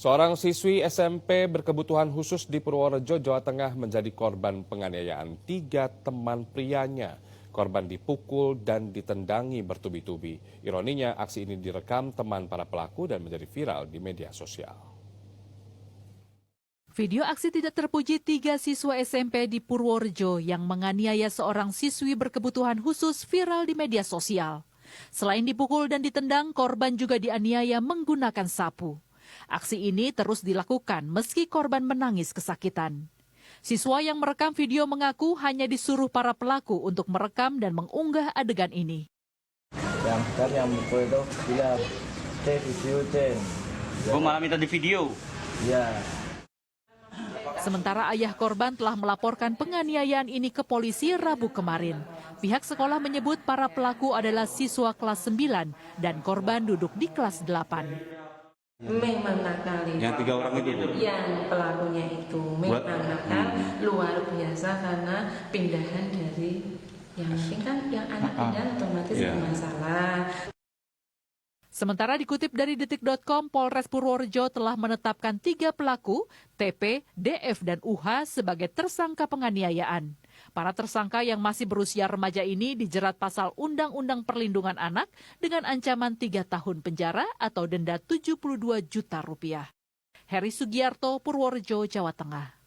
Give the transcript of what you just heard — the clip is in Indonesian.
Seorang siswi SMP berkebutuhan khusus di Purworejo, Jawa Tengah menjadi korban penganiayaan 3 teman prianya. Korban dipukul dan ditendangi bertubi-tubi. Ironinya, aksi ini direkam teman para pelaku dan menjadi viral di media sosial. Video aksi tidak terpuji 3 siswa SMP di Purworejo yang menganiaya seorang siswi berkebutuhan khusus viral di media sosial. Selain dipukul dan ditendang, korban juga dianiaya menggunakan sapu. Aksi ini terus dilakukan meski korban menangis kesakitan. Siswa yang merekam video mengaku hanya disuruh para pelaku untuk merekam dan mengunggah adegan ini. Yang mukul itu bilang, video, Gue malah minta di video. Ya. Sementara ayah korban telah melaporkan penganiayaan ini ke polisi Rabu kemarin. Pihak sekolah menyebut para pelaku adalah siswa kelas 9 dan korban duduk di kelas 8. Memang nakal itu. Yang 3 orang itu? Yang pelakunya itu memang nakal, luar biasa karena pindahan dari yang penting kan yang anak pindah otomatis bermasalah. Sementara dikutip dari detik.com, Polres Purworejo telah menetapkan 3 pelaku, TP, DF, dan UH sebagai tersangka penganiayaan. Para tersangka yang masih berusia remaja ini dijerat pasal Undang-Undang Perlindungan Anak dengan ancaman 3 tahun penjara atau denda 72 juta rupiah. Heri Sugiarto, Purworejo, Jawa Tengah.